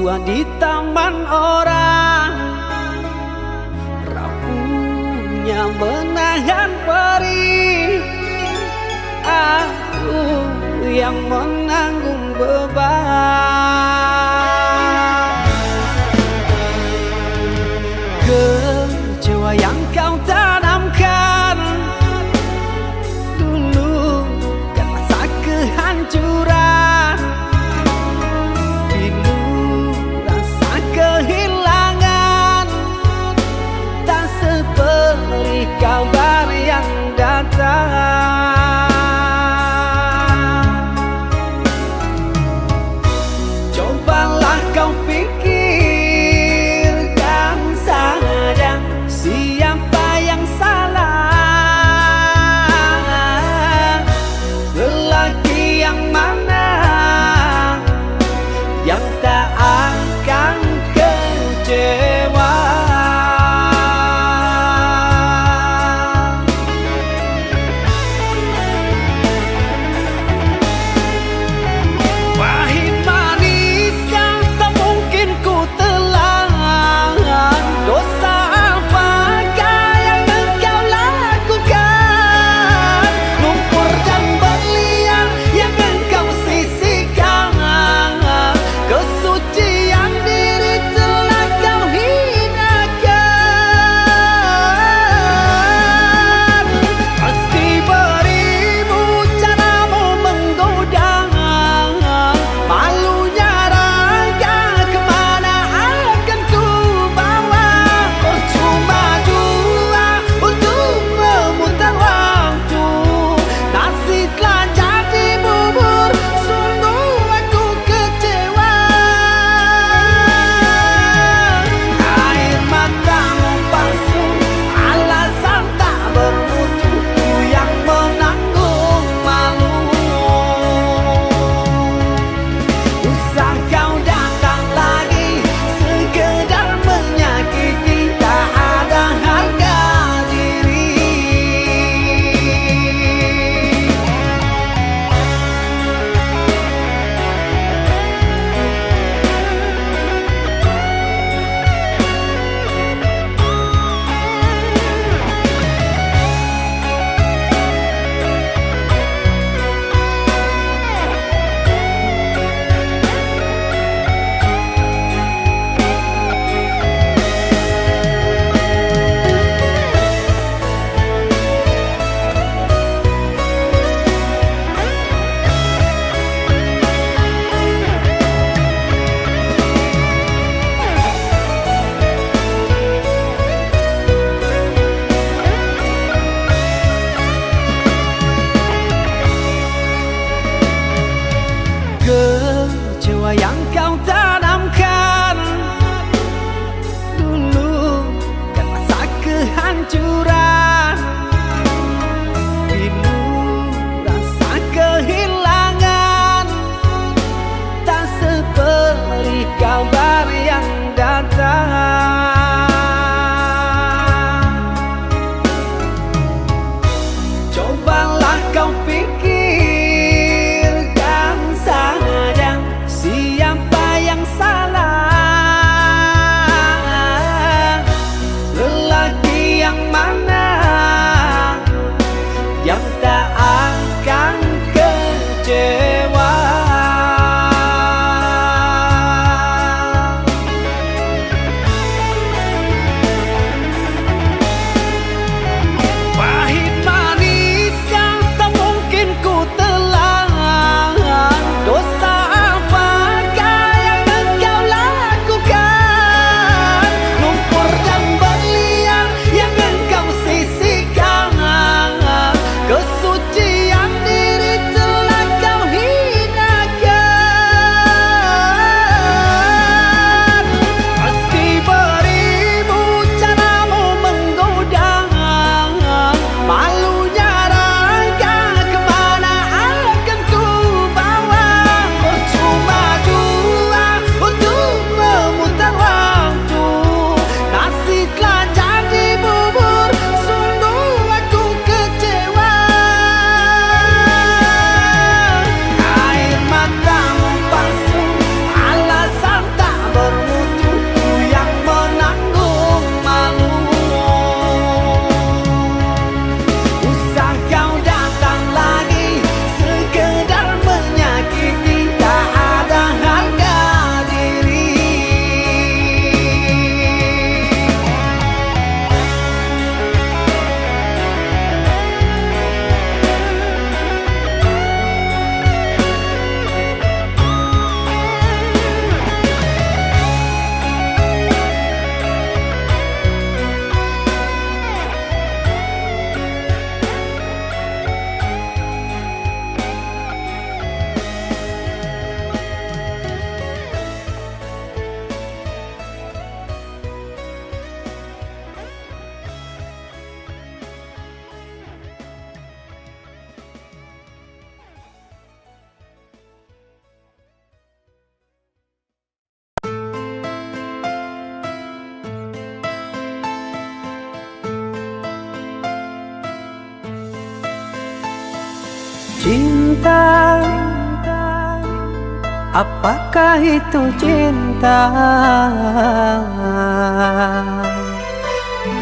tua di taman orang, rapuhnya menahan perih. Aku yang menanggung beban. Kecewa yang kau tanamkan dulu kan masa kehancuran. Pilu rasa kehilangan, tak seperti kabar yang datang. Cobalah kau pikirkan saja siapa yang salah, lelaki yang mana Cinta, apakah itu cinta?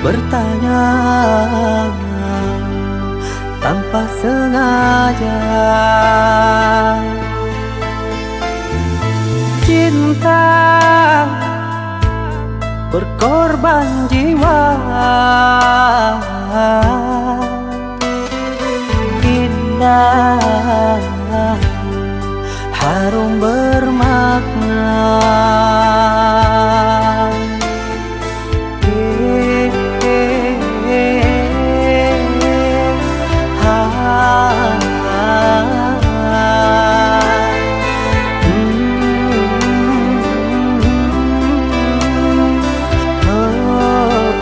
Bertanya tanpa sengaja. Cinta berkorban jiwa, indah, harum bermakna.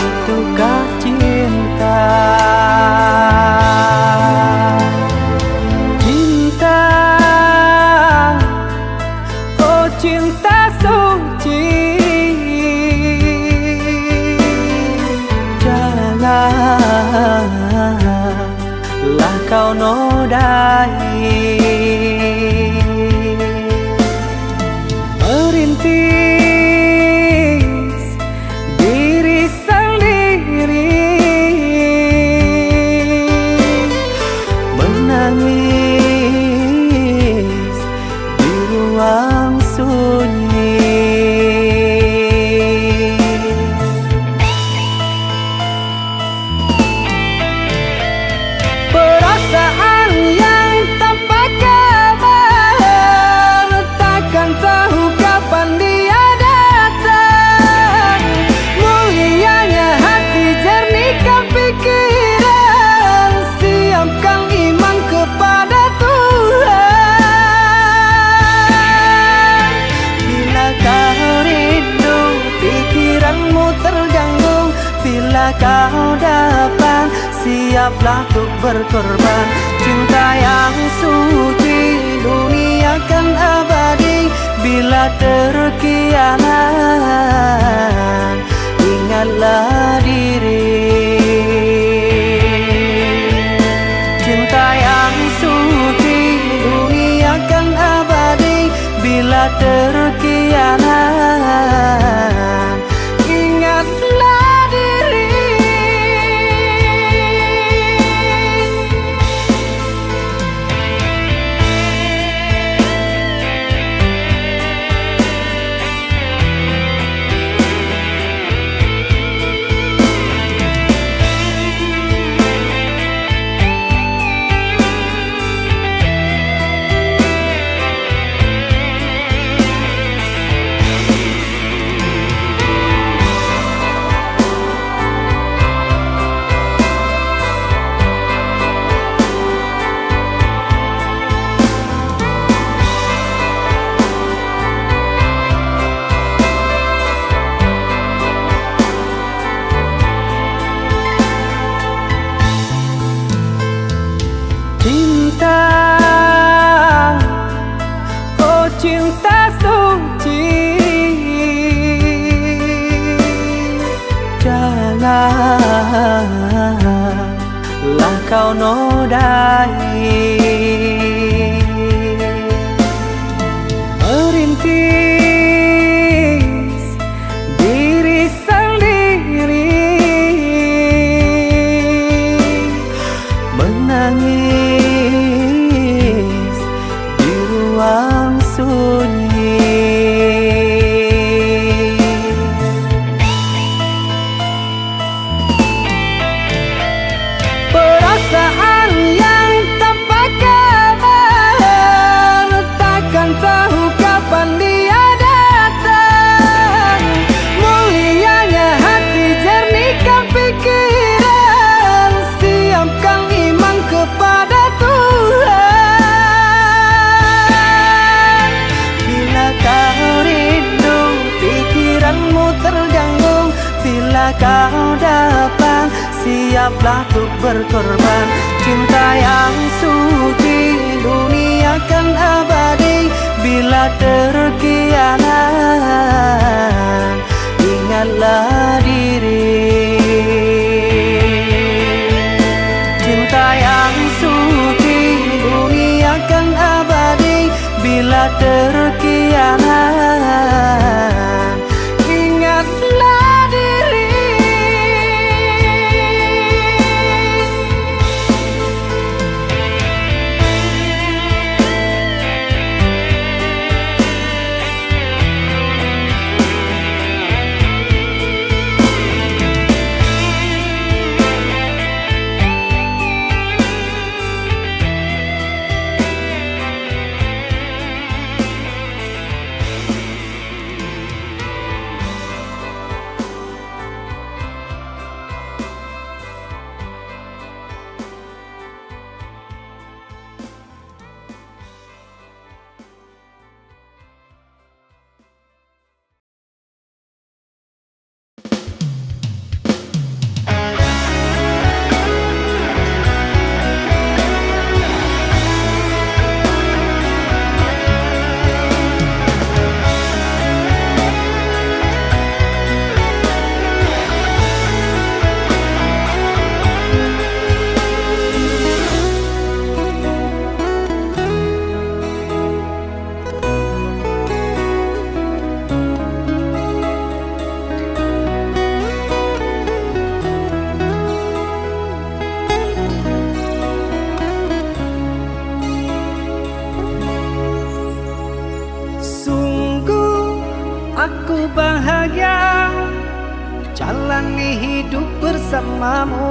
Itukah cinta? Cinta, oh cinta suci, janganlah kau nodai. Merintis diri sendiri, menangis di ruang sunyi. Perasaan yang tanpa kabar, takkan tahu kapan dia datang. Mulianya hati, jernihkan pikiran, siapkan iman kepada Tuhan. Bila kau rindu, pikiranmu terganggu, bila kau datang, siaplah untuk berkorban. Cinta yang suci, dunia kan abadi. Bila terkianat, ingatlah diri. Cinta yang suci, dunia kan abadi. Bila terkianat, ingatlah diri. Cinta, oh cinta suci, janganlah kau nodai. Merintis diri sendiri, menangis di ruang sunyi. Perasaan yang tanpa kabar, takkan tahu kapan dia datang. Mulianya hati, jernihkan pikiran, siapkan iman kepada Tuhan. Bila kau rindu, pikiranmu terganggu, bila kau datang, siaplah untuk berkorban. Cinta yang suci, dunia kan abadi. Bila terkianat, ingatlah diri. Cinta yang suci, dunia berkhianat. Ingatlah diri. Aku bahagia jalani hidup bersamamu.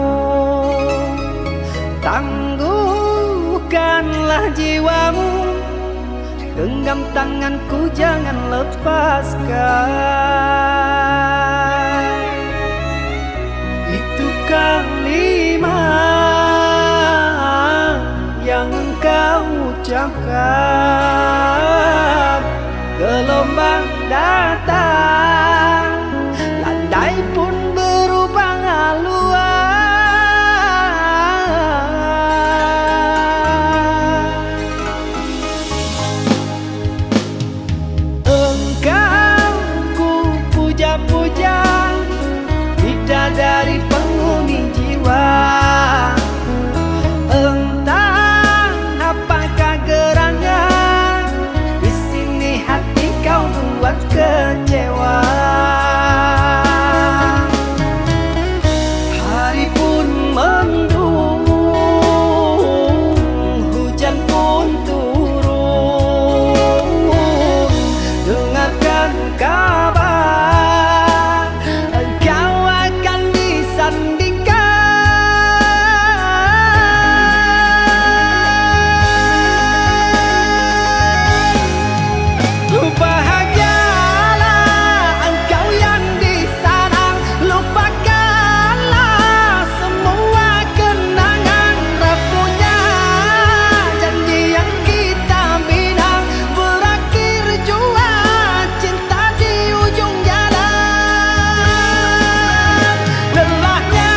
Tangguhkanlah jiwamu, genggam tanganku jangan lepaskan. Itu kalimat yang engkau ucapkan. Gelombang datang, landai pun berubah haluan. Engkau ku puja-puja, bidadari penghuni jiwa. Entah apakah gerangan, di sini hati kau buat kecewa. Hari pun mendung, hujan pun turun. Dengarkan kabar, engkau akan disandingkan. Bahagialah engkau yang di sana, lupakanlah semua kenangan. Rapuhnya janji yang kita bina, berakhir jua cinta di ujung jalan. Lelahnya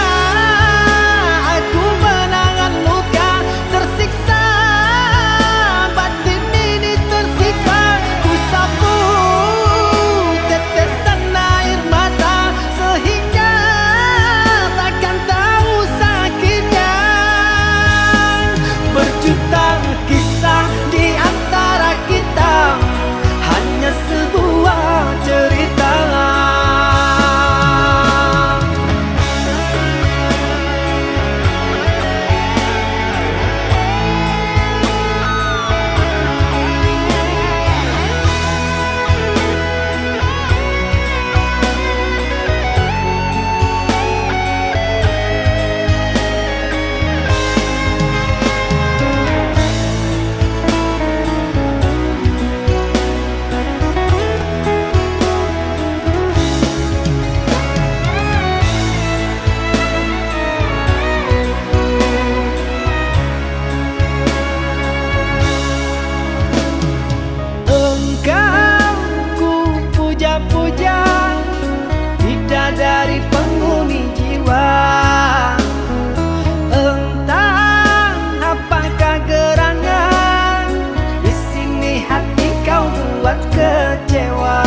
aku menahan luka, tersiksa batin ini tersiksa. Ku sapu tetesan air mata, sehingga takkan tahu sakitnya. Berjuta kisah di antara kita, hanya sebuah cerita. Engkau ku puja-puja, bidadari penghuni jiwa. Entah apakah gerangan, di sini hati kau buat kecewa.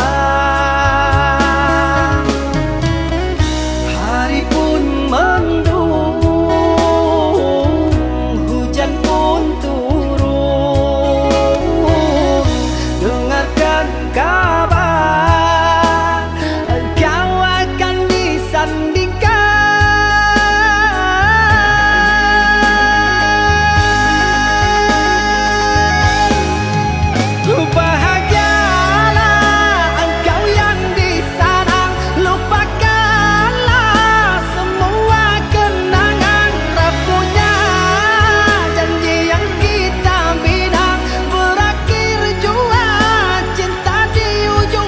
Hari pun mendung, hujan pun turun. Dengar dan kabar engkau akan disandingkan. Bahagialah engkau yang di sana, lupakanlah semua kenangan. Rapuhnya janji yang kita bina, berakhir jua cinta di ujung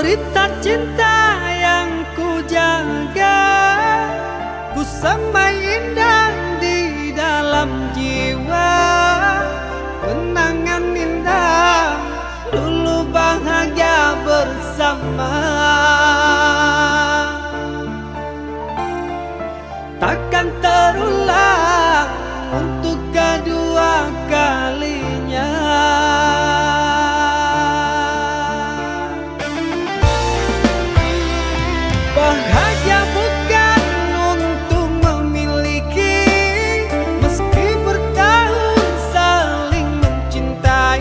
cerita cinta yang ku jaga, ku semai indah di dalam jiwa. Kenangan indah dulu bahagia bersama, takkan terulang untuk kedua kalinya. Bahagia bukan untuk memiliki, meski bertahun saling mencintai.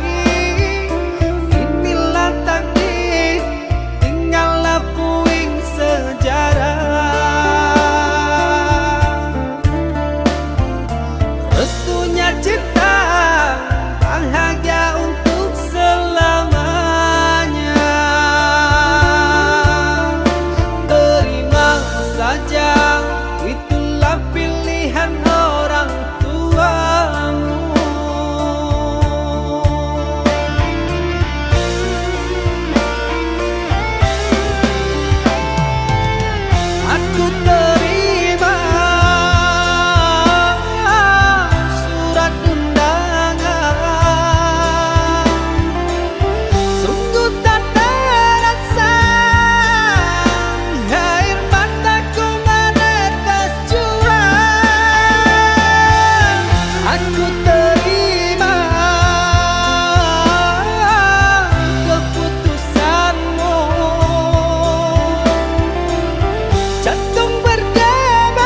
Inilah takdir, tinggallah puing sejarah. Restunya cinta, bahagia untuk selamanya. Terima saja, itulah pilihan orang tuamu. Aku terima surat undangan, sungguh tak terasa air mataku menetes jua. Aku terima keputusanmu, jantung berdebar,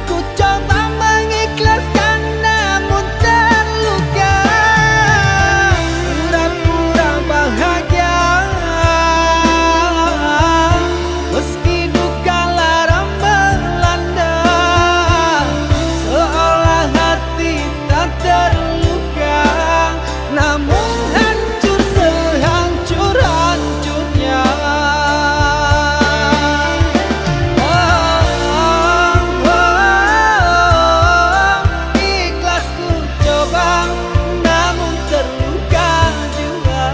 ku coba mengikhlaskan namun terluka. Pura-pura bahagia, meski duka lara melanda, seolah hati tak terluka, namun hancur sehancur-hancurnya. Ikhlas ku coba, namun terluka juga.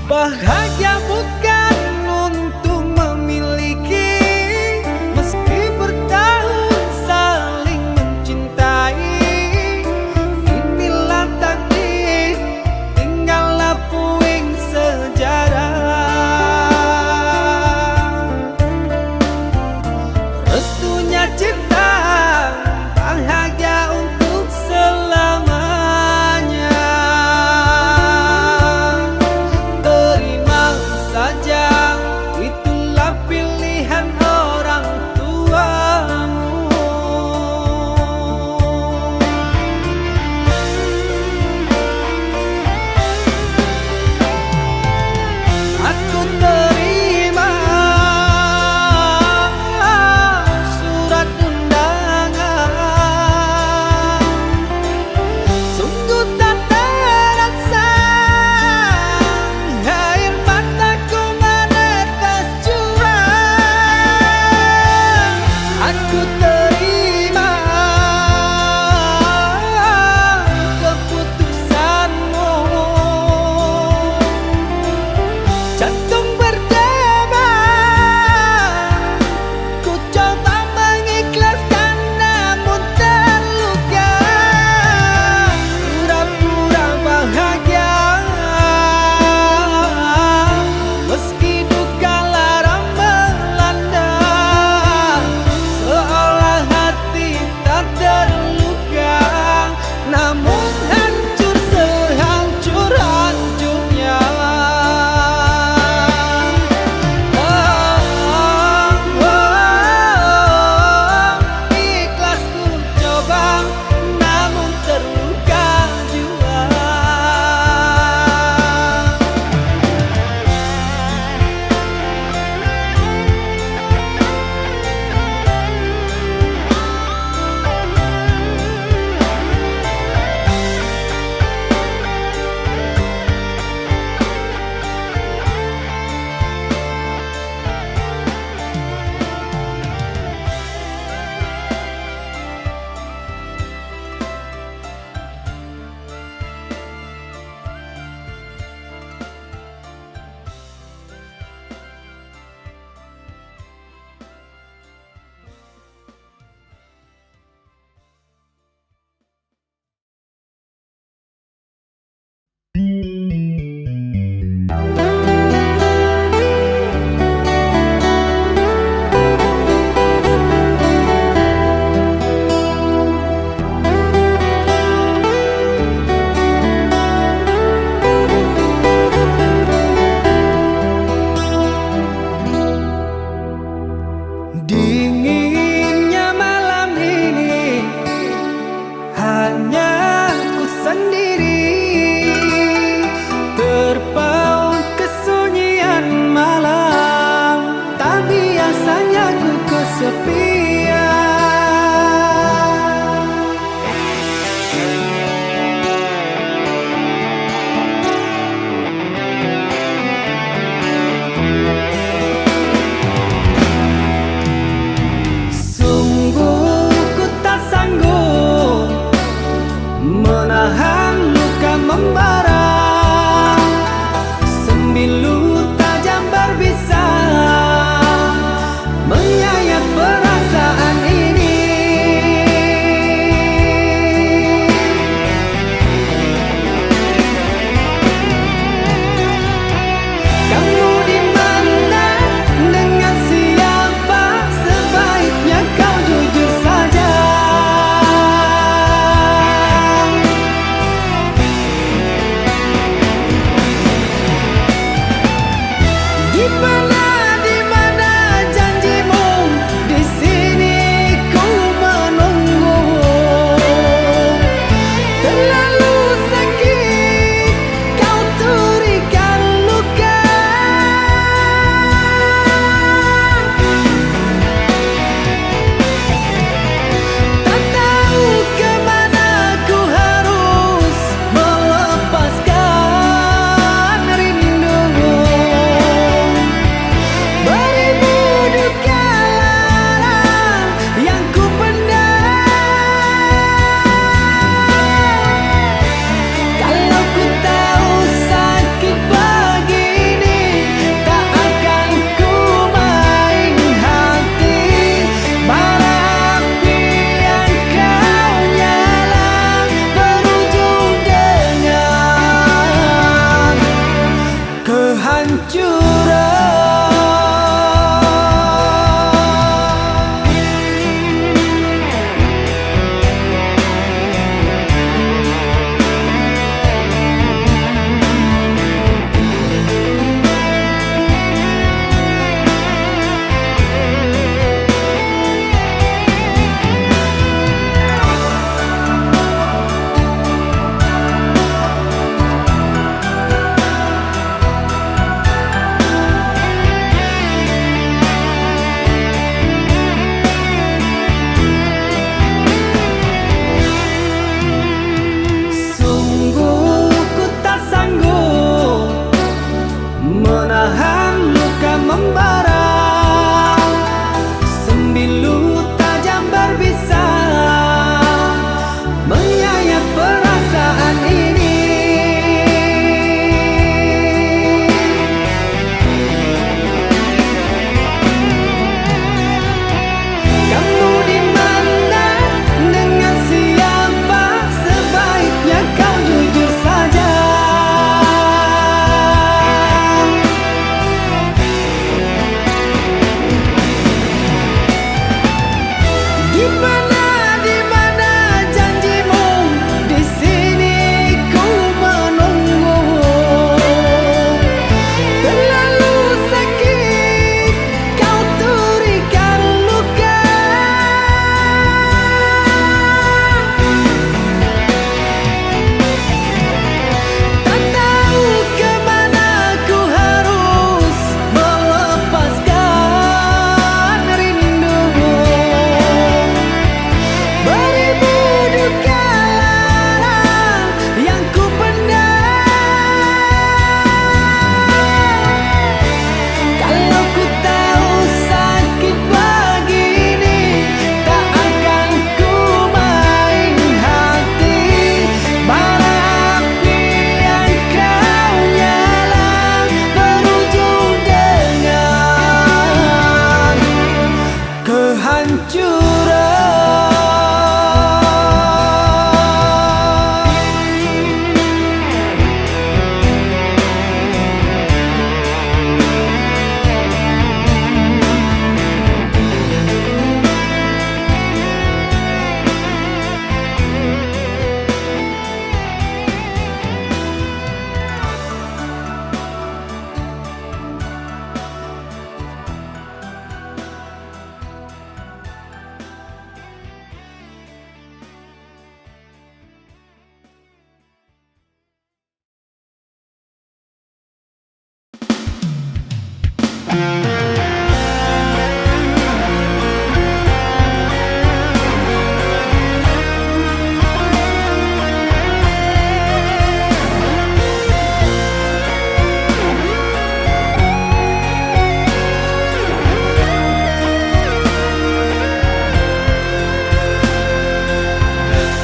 Bahagia bukan untuk memiliki, meski bertahun saling mencintai. Inilah takdir, tinggallah puing sejarah. Restunya cinta, bahagia untuk selamanya. Terima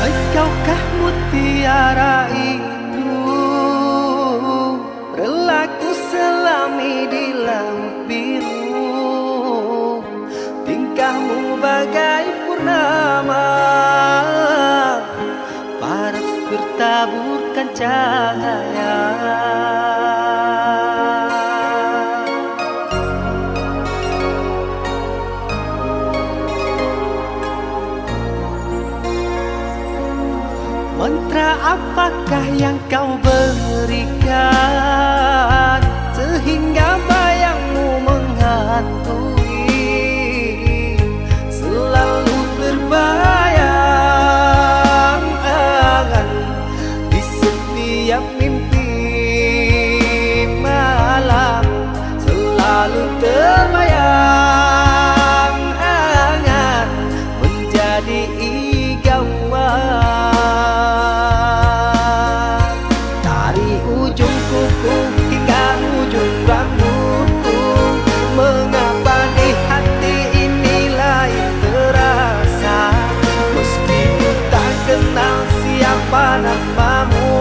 Engkaukah mutiara itu, relaku selami di laut biru. Tingkahmu bagai purnama, paras bertaburkan cahaya. Mantra apakah yang kau berikan sehingga bayangmu menghantui, selalu terbayang di setiap mimpi malam, selalu terbayang menjadi igauan. Ujung kuku hingga ujung rambutku, mengapa di hati ini lain terasa, meski tak kenal siapa namamu.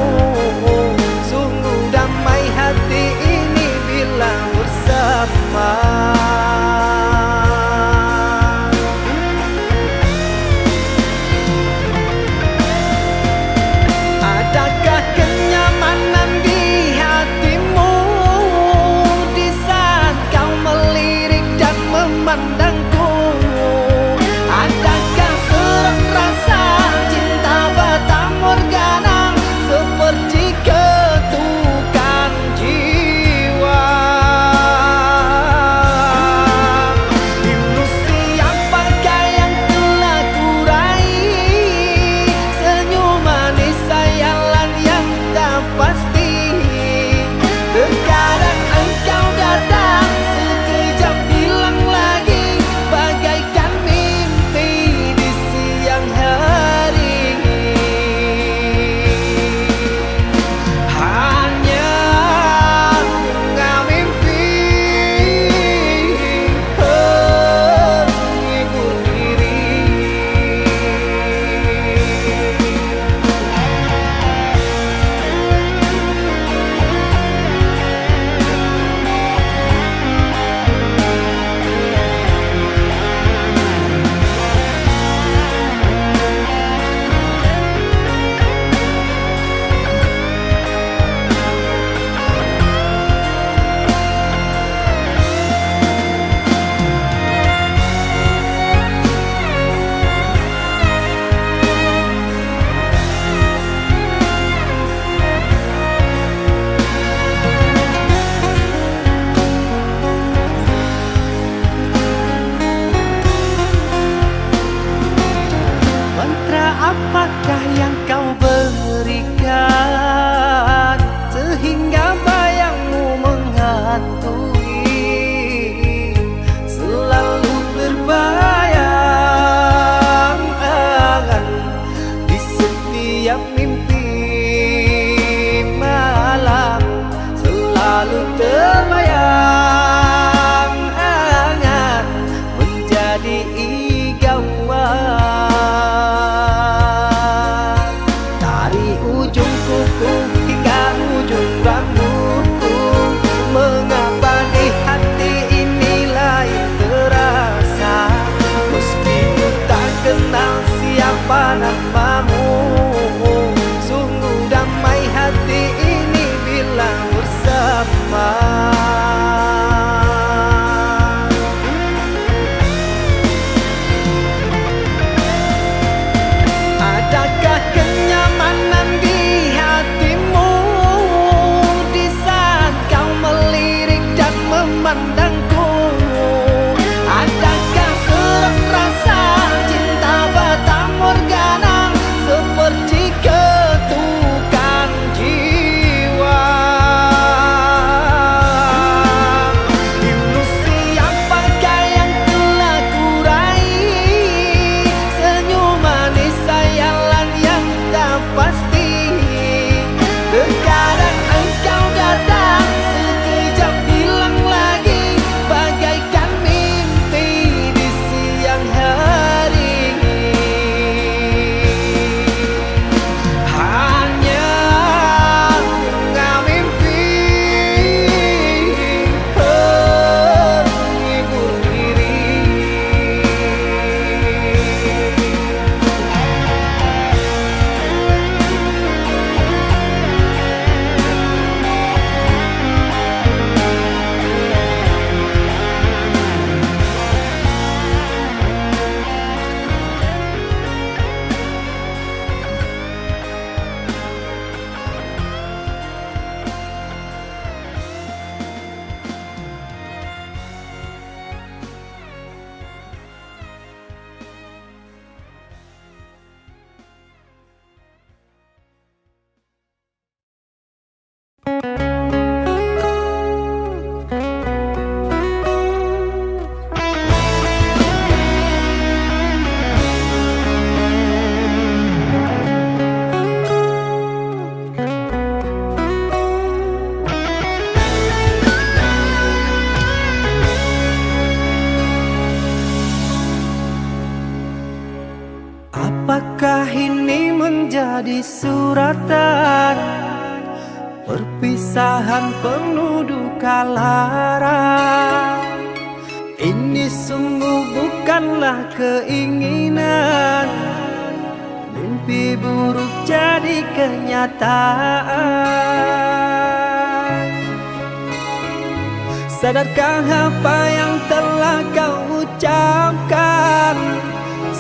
di suratan, perpisahan penuh duka lara. Ini sungguh bukanlah keinginan, mimpi buruk jadi kenyataan. Sadarkah apa yang telah kau ucapkan?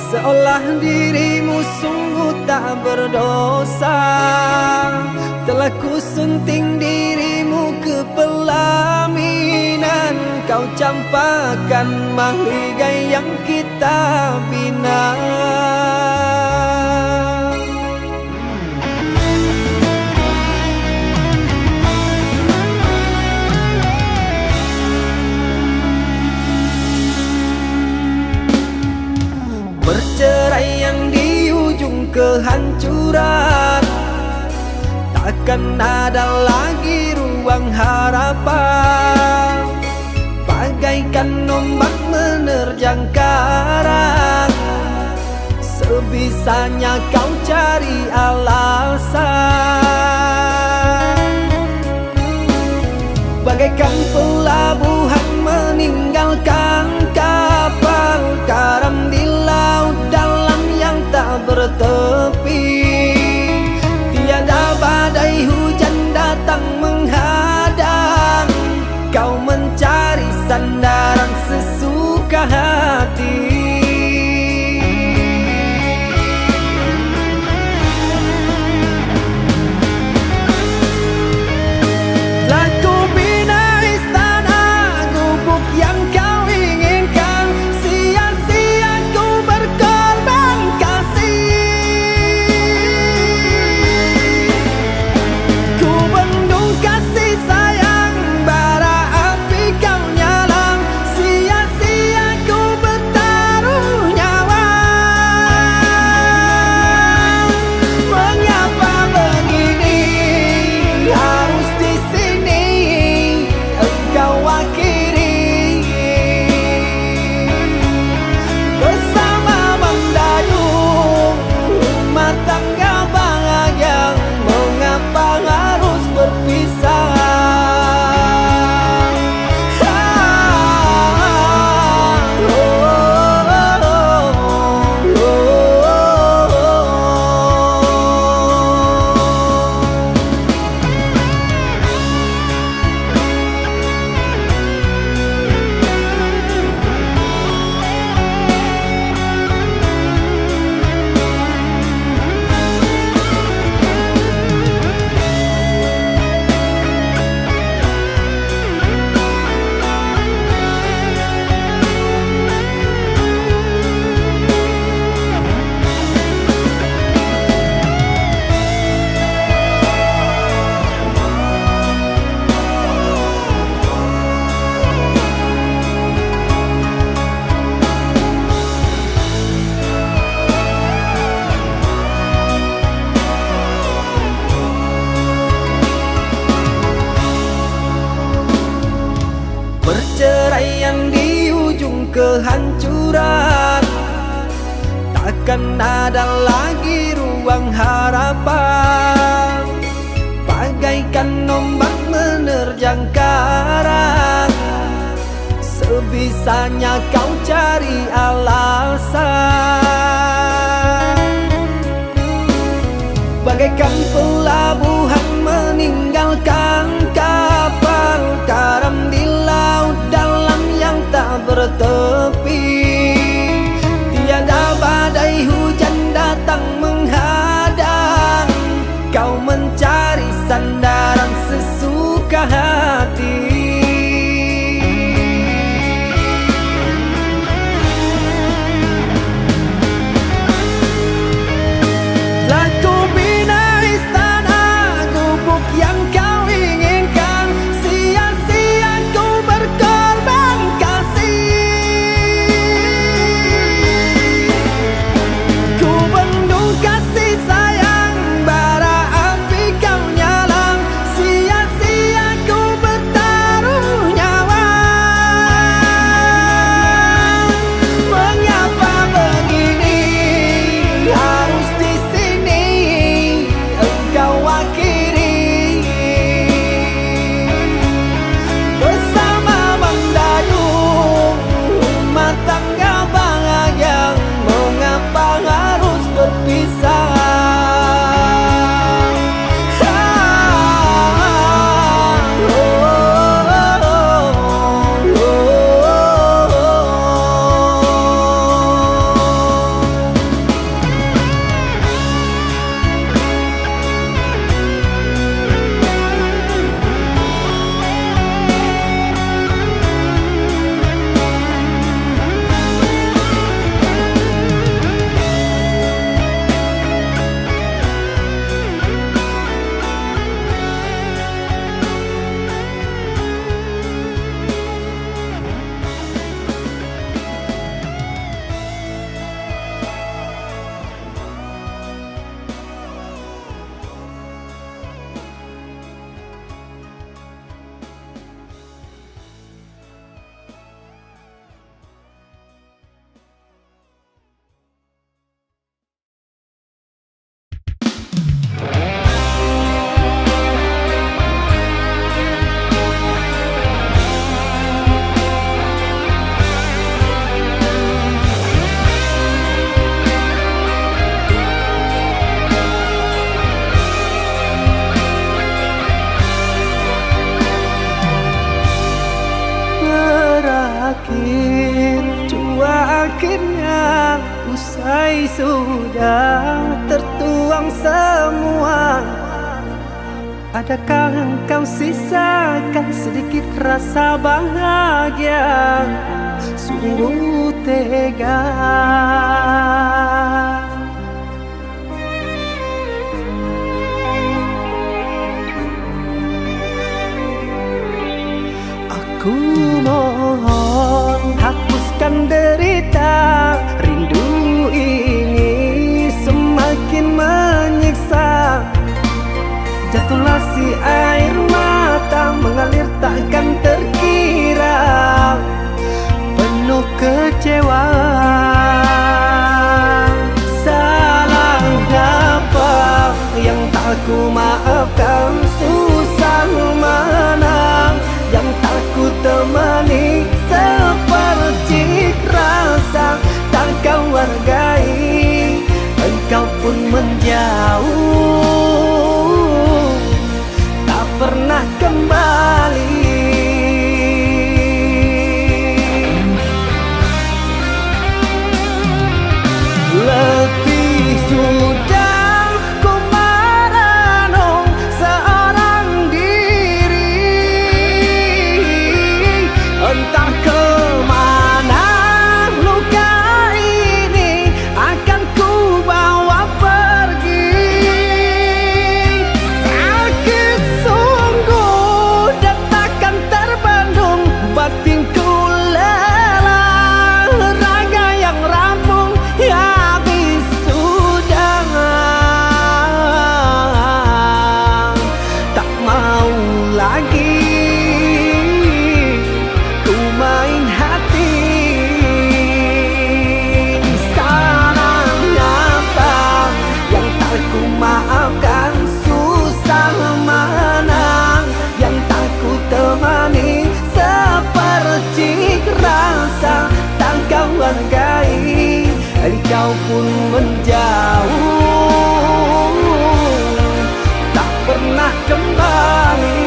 Seolah dirimu sungguh tak berdosa. Telah kusunting dirimu ke pelaminan, kau campakkan mahligai yang kita bina. Perceraian di ujung kehancuran, takkan ada lagi ruang harapan. Bagaikan ombak menerjang karang, sebisanya kau cari alasan. Bagaikan pelabuhan meninggalkan kapal karam di laut dalam yang tak bertepi. Tiada badai hujan datang menghadang, kau mencari sandaran sesuka hati. Perceraian di ujung kehancuran, takkan ada lagi ruang harapan. Bagaikan ombak menerjang karang, sebisanya kau cari alasan. Bagaikan pelabuhan meninggalkan kapal karam di laut dalam yang tak bertepi. Tiada badai hujan datang menghadang, kau mencari sandaran sesuka hati. Ku usai sudah tertuang semua. Adakah engkau sisakan sedikit rasa bahagia? Sungguh tega. Aku mohon hapuskan derita, rindu ini semakin menyiksa. Jatuhlah si air mata mengalir takkan terkira, penuh kecewa. Salahnya apa yang tak ku maafkan? Susah mana yang tak ku temani? Seperti rasa tak kau hargai, engkau pun menjauh, tak pernah kembali. Letih sudah ku merenung seorang diri, entah kemana luka ini akan ku bawa pergi. Sakit sungguh dan takkan terbendung, batinku lelah, raga yang rampung habis sudah. Tak mau lagi ku main hati. Salahnya apa yang tak ku maafkan? Susah mana yang tak ku temani? Seperti rasa tak kau hargai, engkau pun menjauh, tak pernah kembali.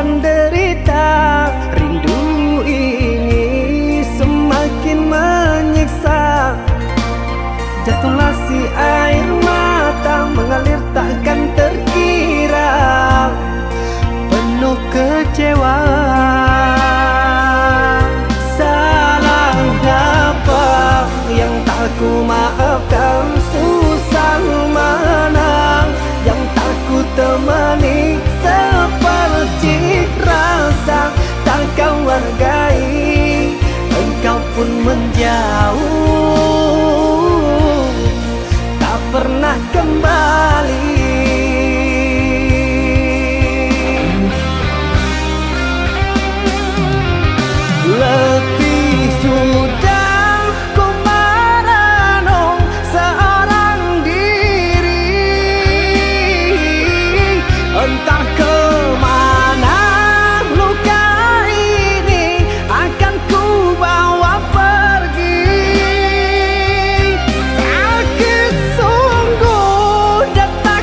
Derita, rindu ini semakin menyiksa. Jatuhlah si air mata mengalir takkan terkira, penuh kecewa. Salahnya apa yang tak ku maafkan? Susah mana yang tak ku temani? Seperti rasa tak kau hargai, engkau pun menjauh, tak pernah kembali. Letih sudah ku merenung seorang diri, entah kemana luka ini akan ku bawa pergi. Sakit sungguh dan tak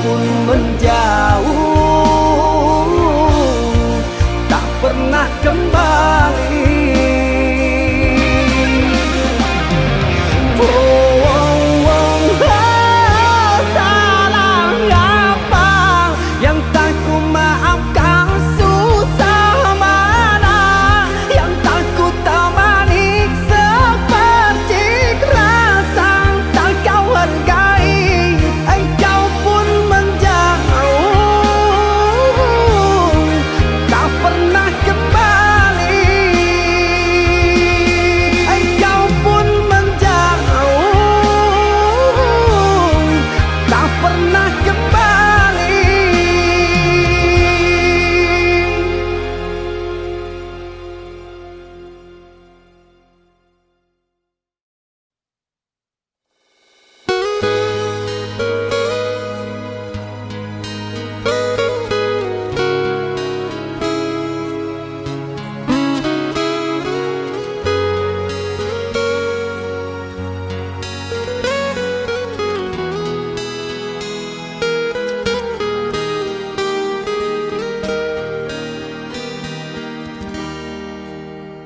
pun menjauh, tak pernah kembali.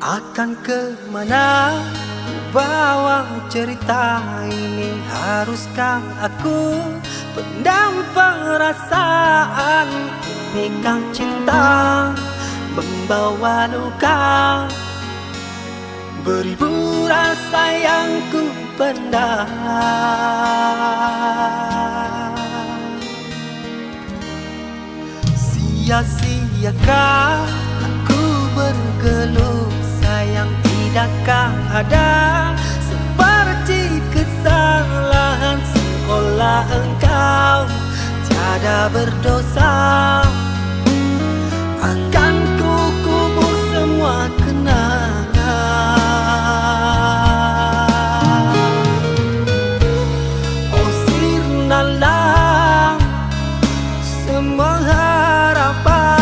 Akan kemana ku bawa cerita ini? Haruskah aku pendam perasaan ini? Kau cinta membawa luka, beribu rasa yang ku pendam. Sia-siakah aku bergelut? Sayang, tidakkah ada seperti kesalahan, seolah engkau tiada berdosa? Akan ku kubur semua kenangan. Oh sirnalah semua harapan,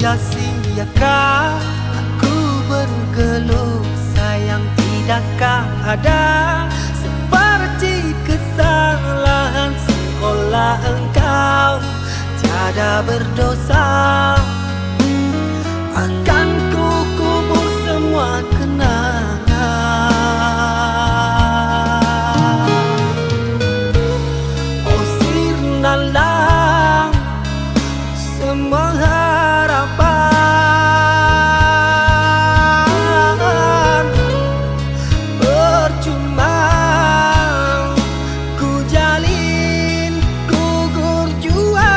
Sia-siakah aku bergelut? Sayang, tidakkah tiada seperti kesalahan seolah engkau tiada berdosa. Akan ku kubur semua kenangan. Oh sirnalah semua harapan, percuma ku jalin gugur jua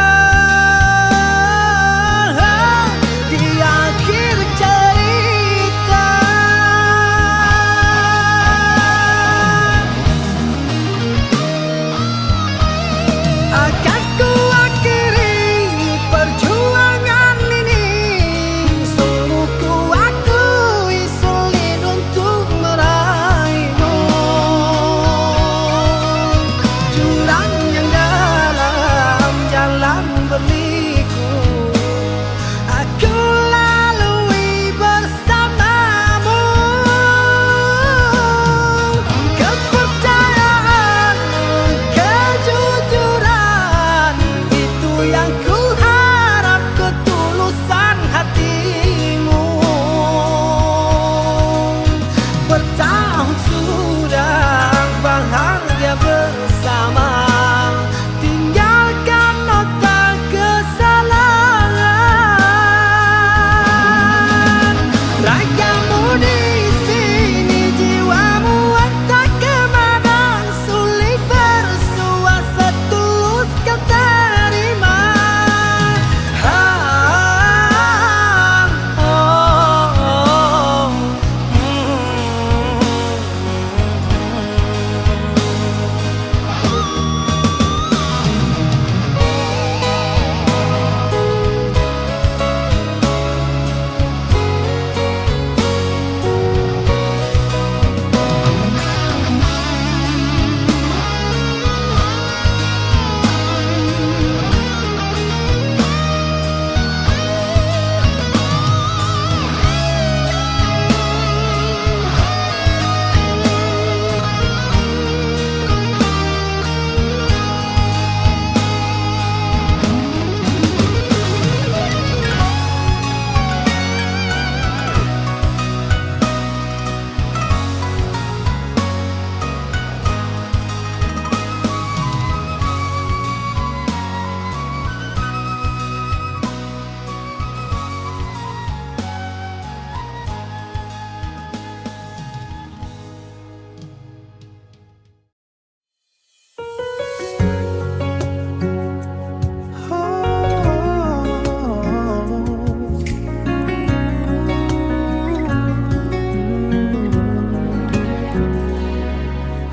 di akhir cerita. Akan ku akhiri perjuangan ini, sungguh ku akui sulit untuk meraihmu. Jurang yang dalam jalan berliku aku lalui bersamamu. Kepercayaan, kejujuran, itu yang ku harap, ketulusan hatimu. Bertahun sudah bahagia bersama, tinggalkan nota kesalahan. Ragamu di sini, jiwamu entah kemana, sulit bersuah setulus kau terima.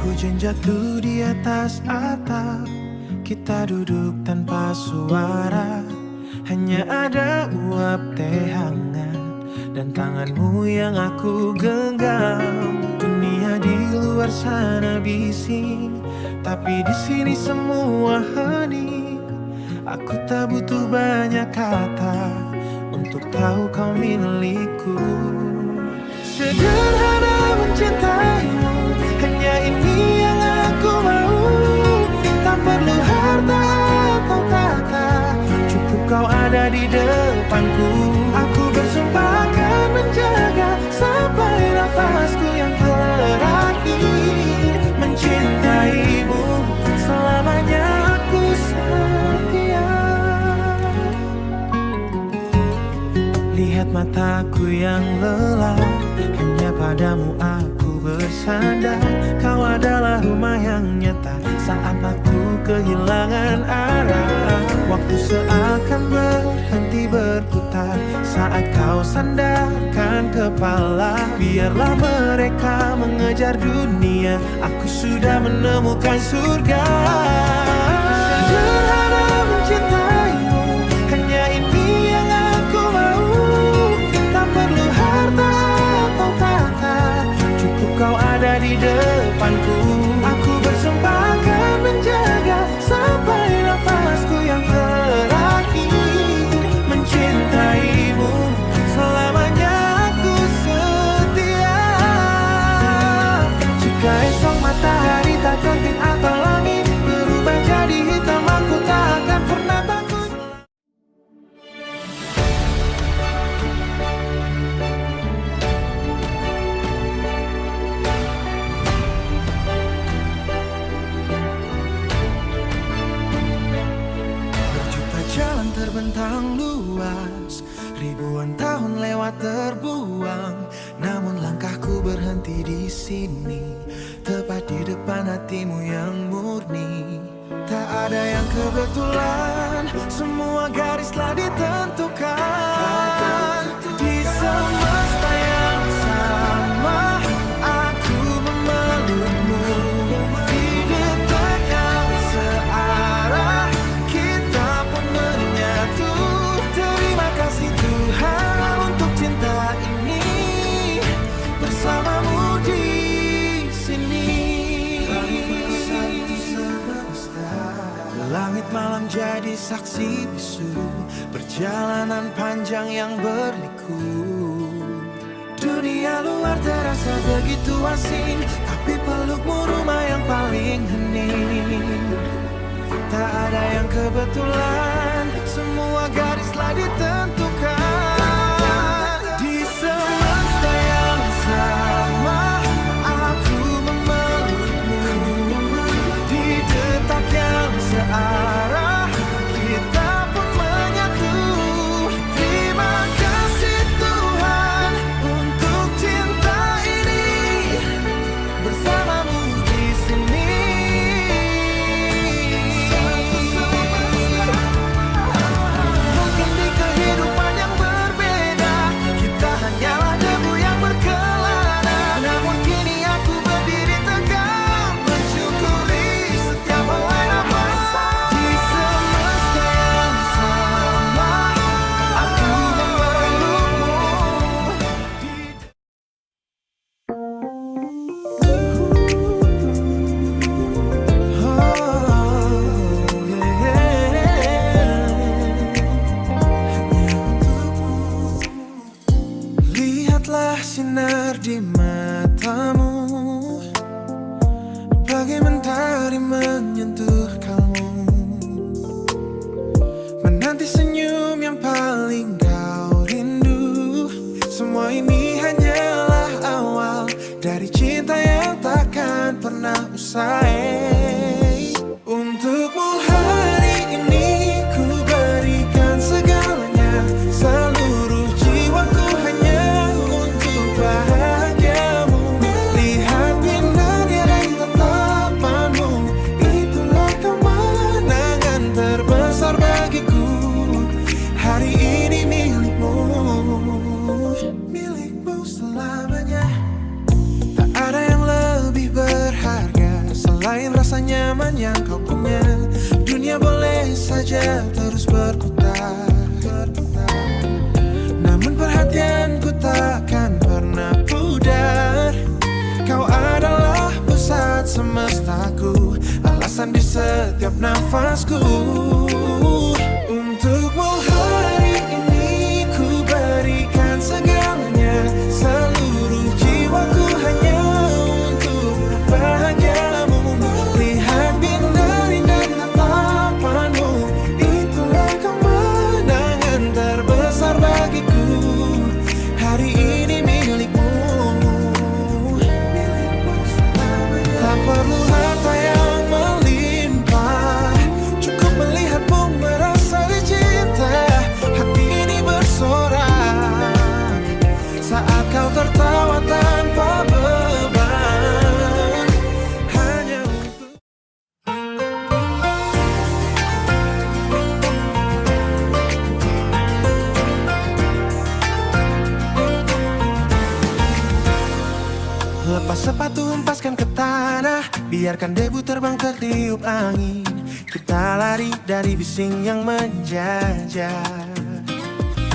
Hujan jatuh di atas atap, kita duduk tanpa suara. Hanya ada uap teh hangat dan tanganmu yang aku genggam. Dunia di luar sana bising, tapi di sini semua hening. Aku tak butuh banyak kata untuk tahu kau milikku. Sederhana mencintaimu, hanya ini yang aku mau. Tak perlu harta atau tahta, cukup kau ada di depanku. Aku bersumpah akan menjaga sampai nafasku yang terakhir. Mencintaimu selamanya, aku setia. Lihat mataku yang lelah, hanya padamu aku bersandar. Kau adalah rumah yang nyata saat aku kehilangan arah. Waktu seakan berhenti berputar saat kau sandarkan kepala. Biarlah mereka mengejar dunia, aku sudah menemukan surga. Sederhana mencintaimu, hanya ini yang aku mau. Tak perlu harta atau tahta, cukup kau ada di depanku. Aku bersumpah akan menjaga sampai nafasku yang terakhir. Mencintaimu selamanya, aku setia. Jika luas. Ribuan tahun lewat terbuang, namun langkahku berhenti di sini, tepat di depan hatimu yang murni. Tak ada yang kebetulan, semua garis telah ditentukan. Di semesta yang sama, aku memelukmu. Di detak yang searah, kita pun menyatu. Terima kasih Tuhan untuk cinta ini, bersamamu di sini. Langit malam jadi saksi bisu, perjalanan panjang yang berliku. Dunia luar terasa begitu asing, tapi pelukmu rumah yang paling hening. Tak ada yang kebetulan, semua garis telah ditentukan. Di semesta yang sama, aku memelukmu. Di detak yang searah, kita pun menyatu. Terima kasih Tuhan untuk cinta ini, bersamamu di sini. Mungkin di kehidupan yang berbeda, kita hanyalah debu yang berkelana. Namun kini aku berdiri tegak, mensyukuri setiap helai nafas. Di semesta yang sama, aku memelukmu. Lihatlah sinar di matamu, bagai mentari menyentuh kalmu. Menanti senyum yang paling kau rindu. Semua ini hanyalah awal dari cinta yang takkan pernah usai. Untukmu hari ini ku berikan segalanya, seluruh jiwaku hanya untuk bahagiamu. Lihat binarnya dari tatapanmu, itulah kemenangan terbesar bagiku. Hari ini milikmu, milikmu selamanya. Tak ada yang lebih berharga selain rasa nyaman yang kau punya. Dunia boleh saja terus berputar, namun perhatianku takkan pernah pudar. Kau adalah pusat semestaku, alasan di setiap nafasku. Untukmu hari ini ku berikan segalanya, seluruh jiwaku hanya untuk bahagiamu. Lihat binari dan tatapanmu, itulah kemenangan terbesar bagiku. Hari ini milikmu, tak perlu harta yang melimpah, cukup melihatmu merasa dicinta. Hati ini bersorak saat kau tertawa tanpa beban, hanya untuk lepas sepatu, hempaskan ke tanah, biarkan debu terbang tertiup angin. Kita lari dari bising yang menjajah,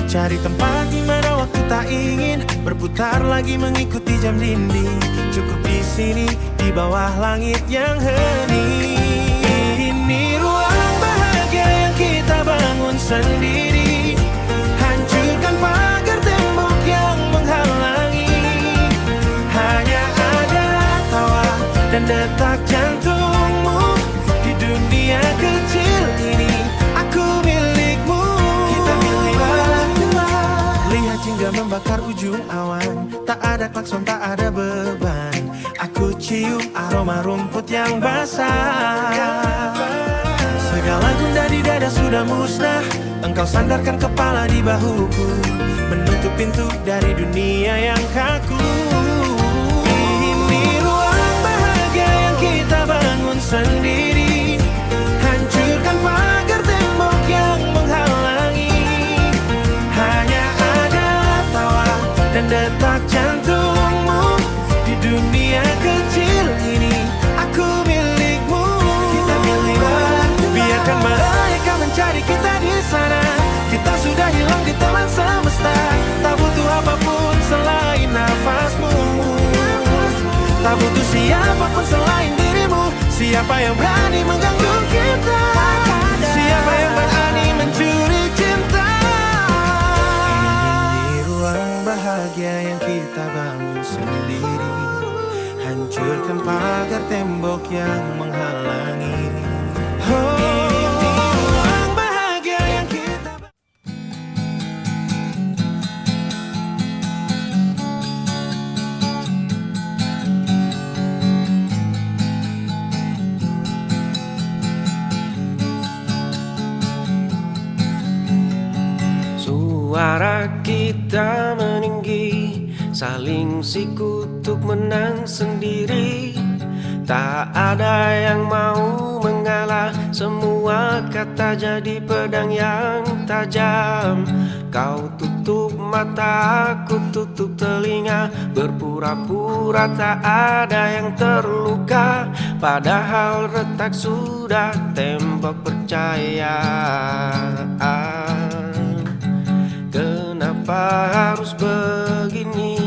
cari tempat di mana waktu tak ingin berputar lagi mengikuti jam dinding. Cukup di sini, di bawah langit yang hening. Ini ruang bahagia yang kita bangun sendiri. Hancurkan pagar tembok yang menghalangi. Hanya ada tawa dan detak jantungmu di dunia kecil ini. Aku milikmu, kita milik berdua. Lihat jingga membakar ujung awan, tak ada klakson, tak ada beban. Aku cium aroma rumput yang basah. Segala gundah di tiada sudah musnah. Engkau sandarkan kepala di bahuku, menutup pintu dari dunia yang kaku. Ini ruang bahagia yang kita bangun sendiri, hancurkan pagar tembok yang menghalangi. Hanya ada tawa dan detak jantungmu di dunia kecil ini. Aku milikmu, kita milik berdua. Biarkan mereka mencari kita di sana. Kita sudah hilang di telan semesta. Tak butuh apapun selain nafasmu. Tak butuh siapapun selain dirimu. Siapa yang berani mengganggu kita? Siapa yang berani mencuri cinta? Ini ruang bahagia yang kita bangun sendiri, hancurkan pagar tembok yang menghalangi. Oh, ruang bahagia yang kita Suara kita meninggi, saling sikutuk menang sendiri. Tak ada yang mau mengalah, semua kata jadi pedang yang tajam. Kau tutup mata, aku tutup telinga, berpura-pura tak ada yang terluka. Padahal retak sudah tembok percaya. Kenapa harus begini?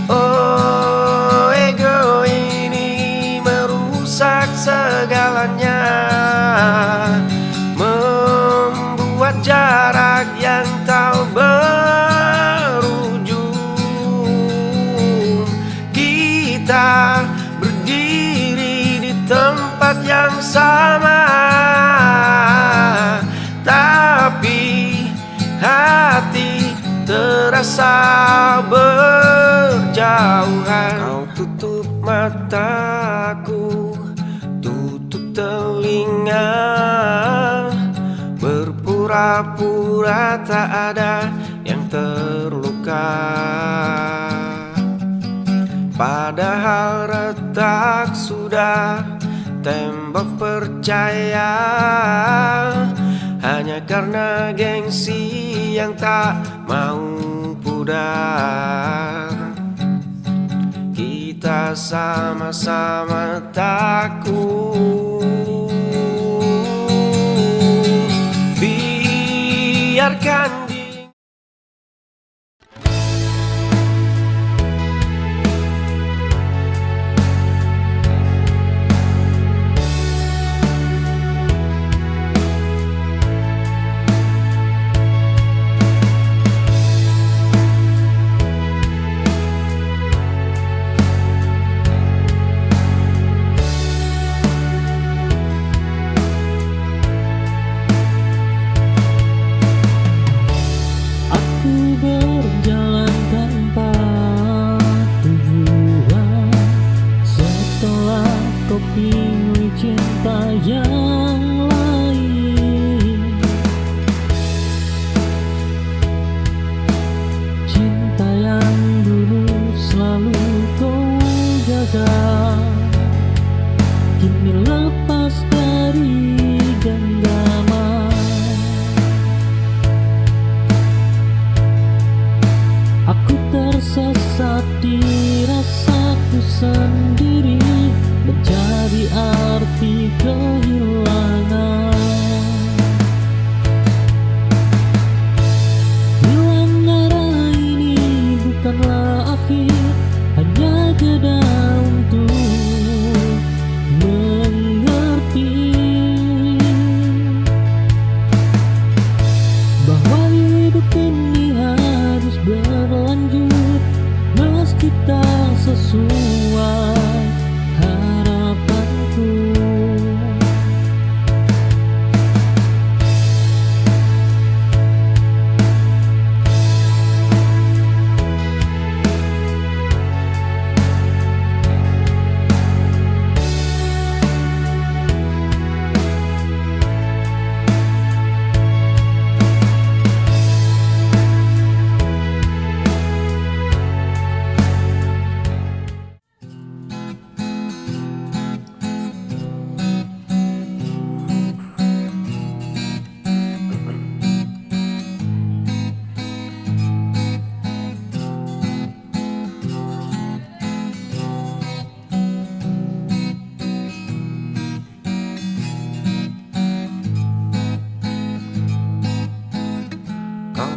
Oh, ego ini merusak segalanya, membuat jarak yang tak berujung. Kita berdiri di tempat yang sama, tapi hati terasa berjauhan. Kau tutup mataku, tutup telinga, berpura-pura tak ada yang terluka. Padahal retak sudah tembok percaya. Hanya karena gengsi yang tak mau pudar, kita sama-sama takut. Biarkan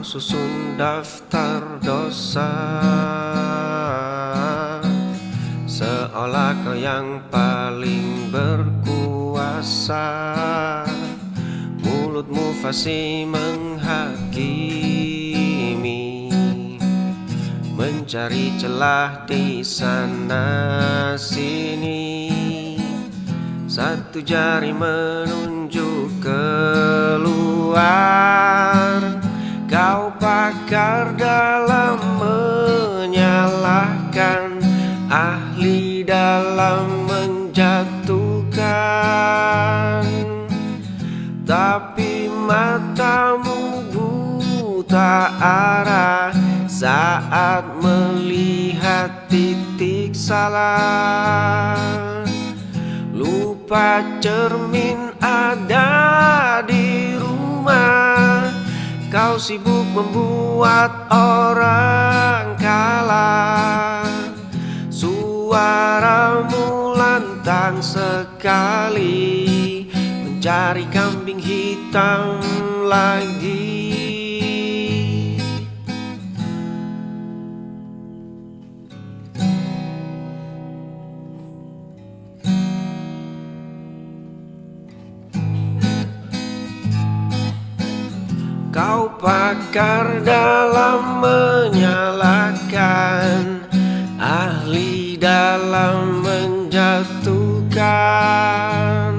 susun daftar dosa, seolah kau yang paling berkuasa. Mulutmu fasih menghakimi, mencari celah di sana sini. Satu jari menunjuk keluar. Kau pakar dalam menyalahkan, ahli dalam menjatuhkan. Tapi matamu buta arah saat melihat titik salah. Lupa cermin ada di rumah, kau sibuk membuat orang kalah. Suaramu lantang sekali, mencari kambing hitam lagi. Kau pakar dalam menyalahkan, ahli dalam menjatuhkan.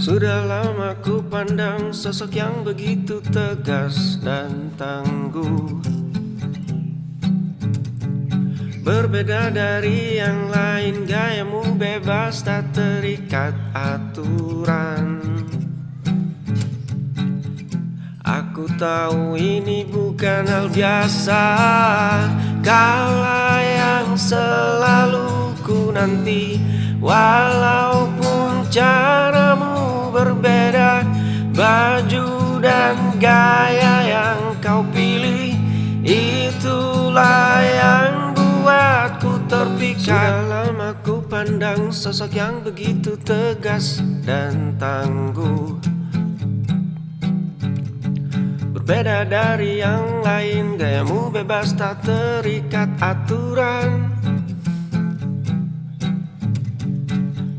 Sudah lama ku pandang sosok yang begitu tegas dan tangguh, berbeda dari yang lain, gayamu bebas tak terikat aturan. Aku tahu ini bukan hal biasa, kaulah yang selalu ku nanti. Walaupun caramu berbeda, baju dan gaya yang kau pilih, itulah yang buatku terpikat. Sudah lama ku pandang sosok yang begitu tegas dan tangguh, berbeda dari yang lain, gayamu bebas tak terikat aturan.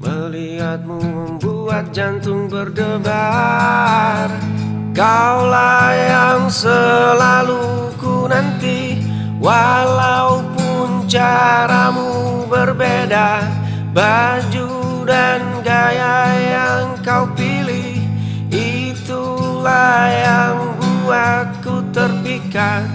Melihatmu membuat jantung berdebar, kaulah yang selalu ku nanti. Walaupun caramu berbeda, baju dan gaya yang kau pilih, itulah yang buatku terpikat.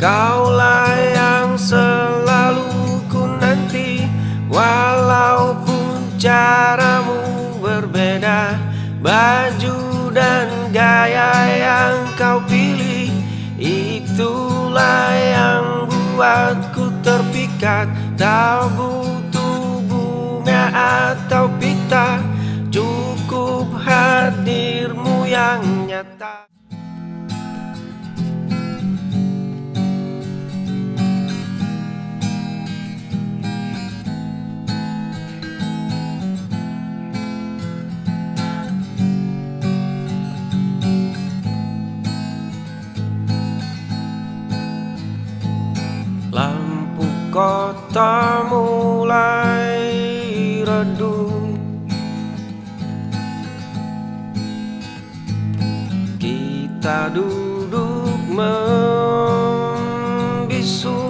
Kaulah yang selalu ku nanti, walaupun caramu berbeda, baju dan gaya yang kau pilih, itulah yang buatku terpikat. Tak butuh bunga atau pita, cukup hadirmu yang nyata. Lampu kota mulai redup, kita duduk membisu,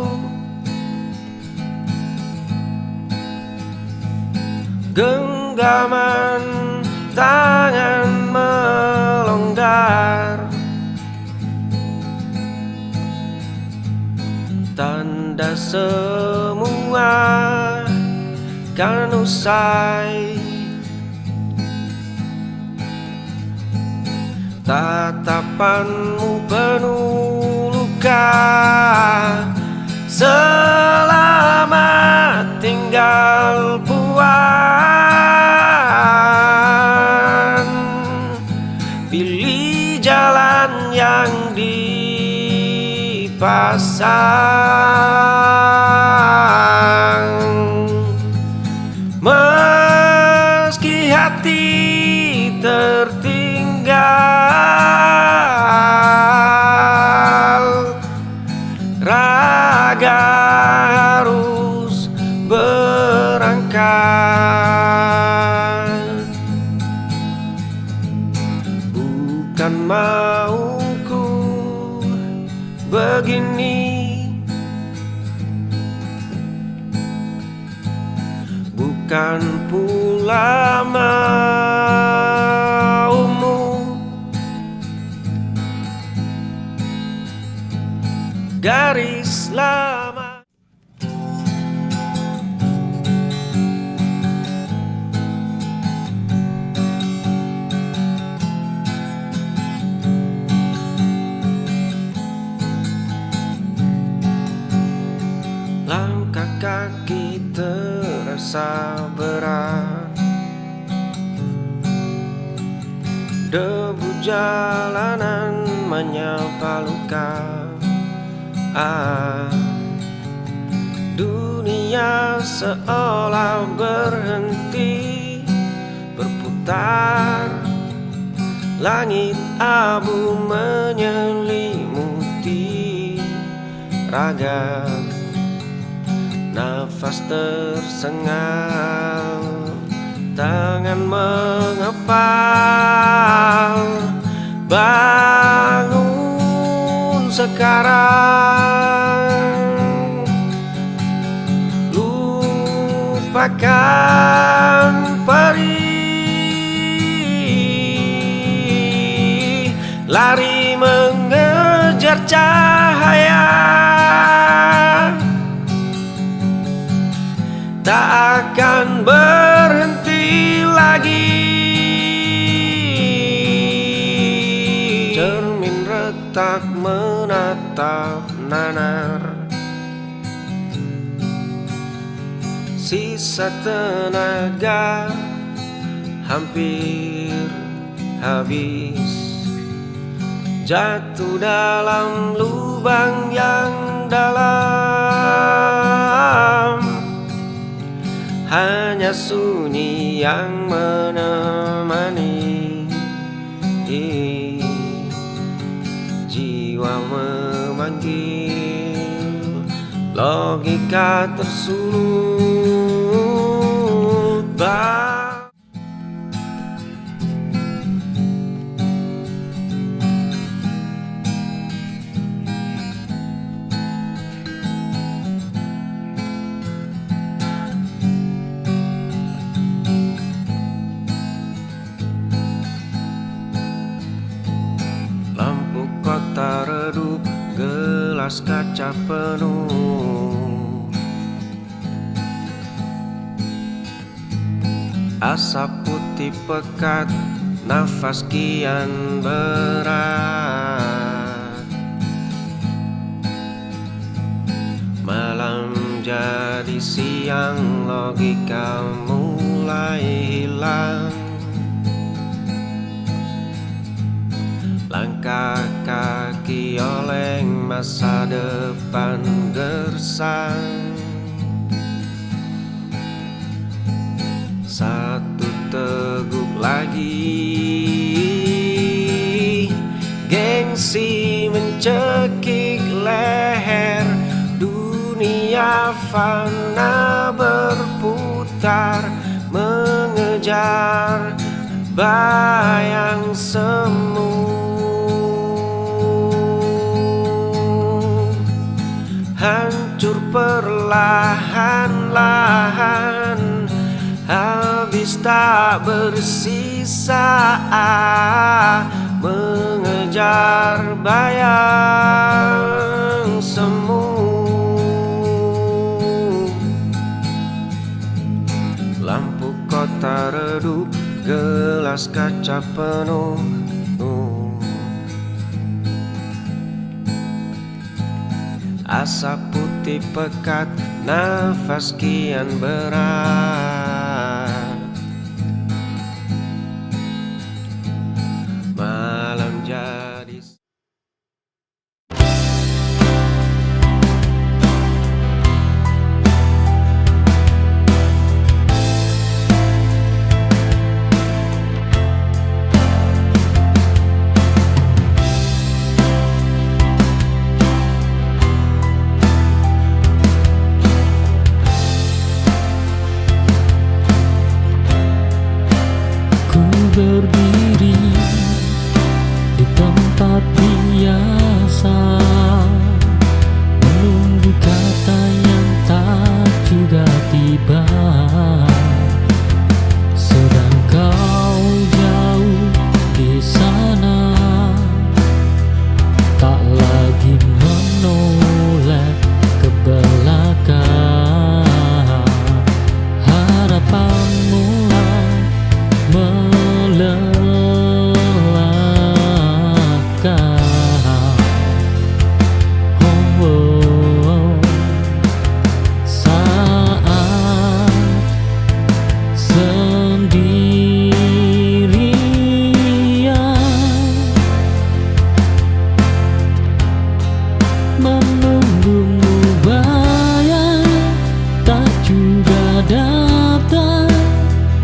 genggaman tangan melonggar, tanda semua kan usai. Tatapanmu penuh luka, selamat tinggal puan. Pilih dipasang. Meski hati tertinggal, raga harus berangkat. Bukan mauku begini, bukan pula maumu. Garis lama langkah kaki terasa berat, debu jalanan menyapa luka. Dunia seolah berhenti berputar, langit abu menyelimuti raga. Nafas tersengal, tangan mengepal. Bangun sekarang, lupakan perih, lari mengejar cahaya. Tak akan berhenti lagi. Cermin retak menatap nanar, sisa tenaga hampir habis. Jatuh dalam lubang yang dalam, hanya sunyi yang menemani. Jiwa memanggil, logika tersulut. Lampu kota redup, gelas kaca penuh. Asap putih pekat, nafas kian berat. Malam jadi siang, logika mulai hilang. Langkah kaki oleng, masa depan gersang. Satu teguk lagi, gengsi mencekik leher. Dunia fana berputar, mengejar bayang semu. Hancur perlahan-lahan, habis tak bersisa. Mengejar bayang semu. Lampu kota redup, gelas kaca penuh. Asap putih pekat, nafas kian berat. Malam jadi berdiri di tempat biasa, menunggu kata yang tak juga tiba. Sedang kau jauh di sana, tak lagi menoleh ke belakang. Harapan mulai melelahkan. Saat sendirian menunggumu, bayang tak juga datang,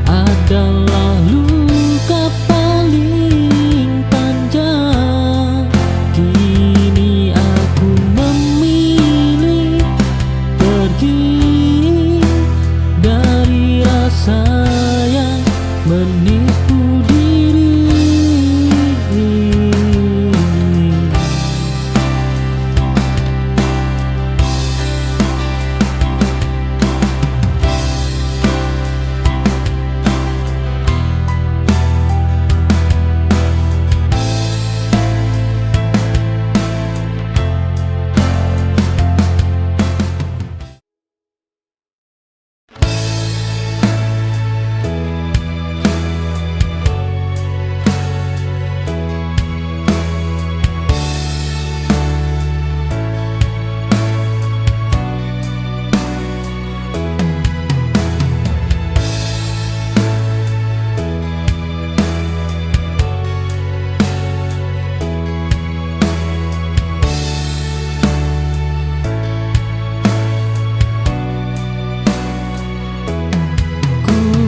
adalah luka paling panjang. Kini aku memilih pergi dari rasa yang menipu diri.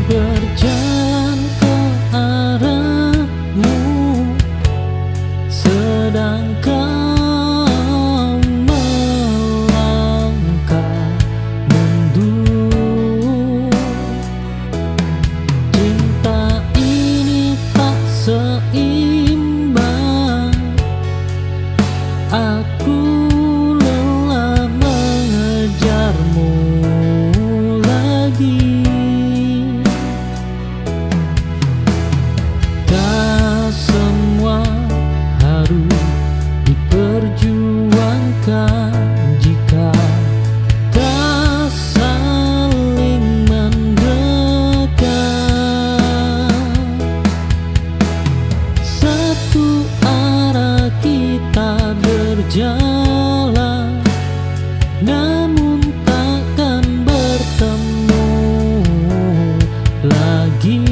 Berjalan ke arahmu, sedang kau melangkah mundur. Cinta ini tak seimbang, aku lelah mengejarmu lagi. Semua harus diperjuangkan jika tak saling mendekat. Satu arah kita berjalan, namun takkan bertemu lagi.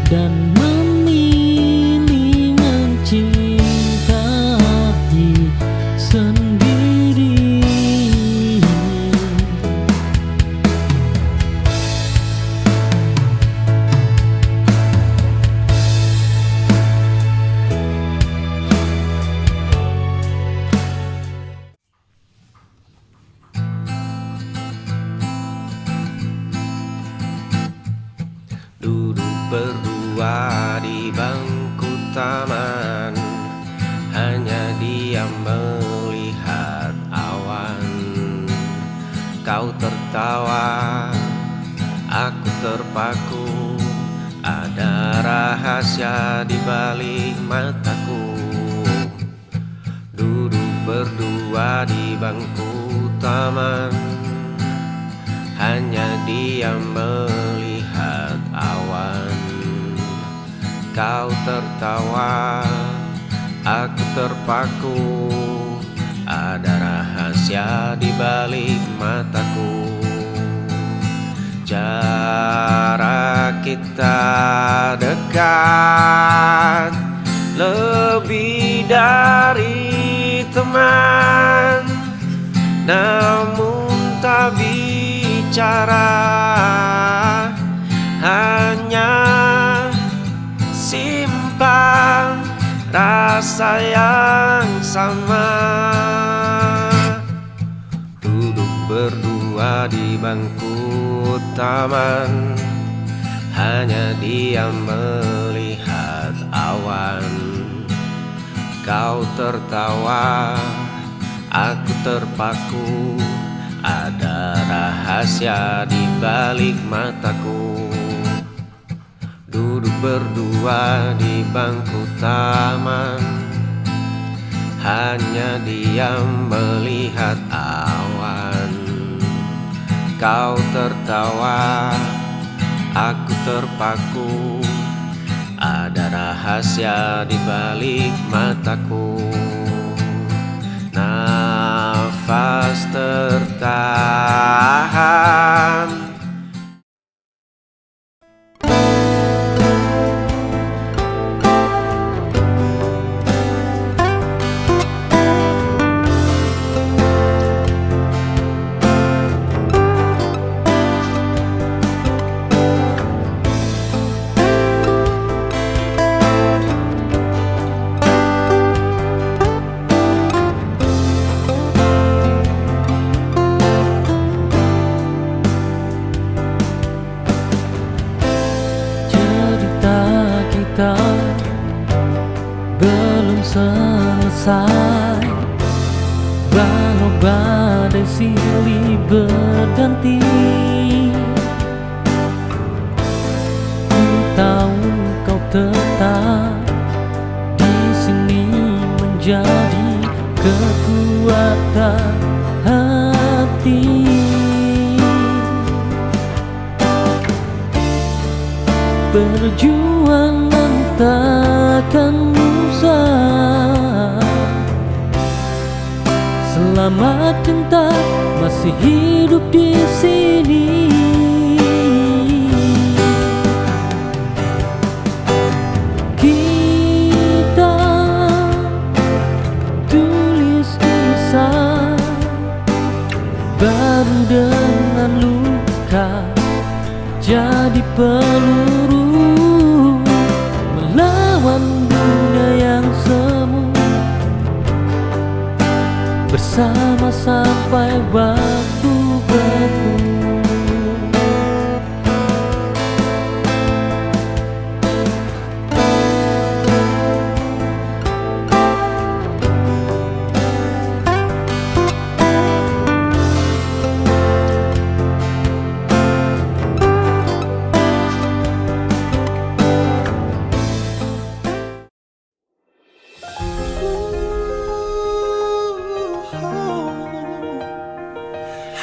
Dan memilih mencintai sendiri. Duduk berdua di bangku taman, hanya diam melihat awan. Kau tertawa, aku terpaku, ada rahasia di balik mataku. Duduk berdua di bangku taman, hanya diam melihat awan. Kau tertawa, aku terpaku, ada rahasia di balik mataku. Jarak kita dekat, lebih dari teman, namun tak bicara, hanya simpan rasa yang sama. di bangku taman, hanya diam melihat awan. Kau tertawa, aku terpaku, ada rahasia di balik mataku. Duduk berdua di bangku taman, hanya diam melihat awan. Kau tertawa, aku terpaku, ada rahasia di balik mataku. Nafas tertahan. Kita belum selesai, walau badai silih berganti. Ku tahu kau tetap di sini menjadi kekuatan hati. Perjuangan takkan usah selama cinta masih hidup di sini. Kita tulis kisah baru dengan luka jadi peluru melawan dunia yang semu, bersama sampai waktu bertemu.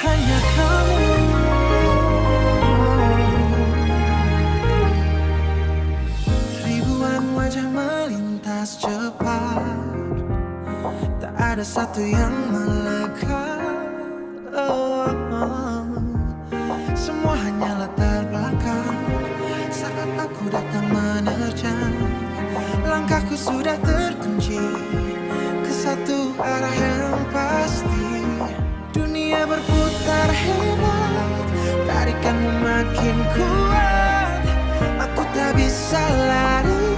Hanya kamu. Ribuan wajah melintas cepat, tak ada satu yang melekat. Semua hanyalah terbelakang saat aku datang menerjang. Langkahku sudah terkunci ke satu arah yang pasti. Dunia berputar hebat, tarikanmu makin kuat. Aku tak bisa lari,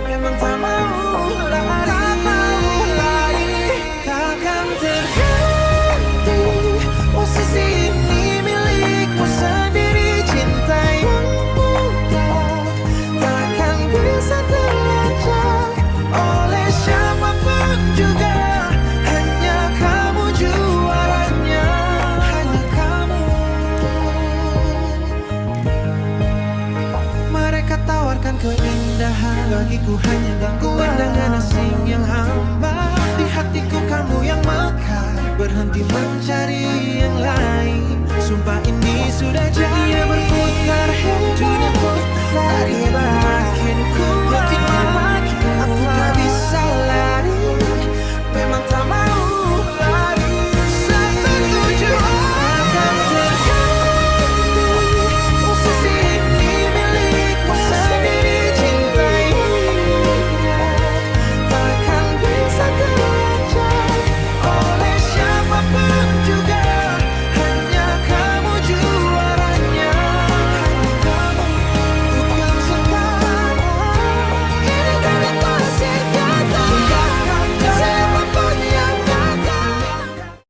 memang tak mau lari. Takkan terganti, posisi ini milikmu sendiri. Cinta yang mudah takkan bisa terlacak oleh siapapun juga. Hanya kamu juaranya, hanya kamu. Mereka tawarkan keindahan, bagiku hanya gangguan dengan asing yang hamba. Di hatiku kamu yang mekar, berhenti mencari yang lain. Sumpah ini sudah jadi. Dunia berputar hebat, tarik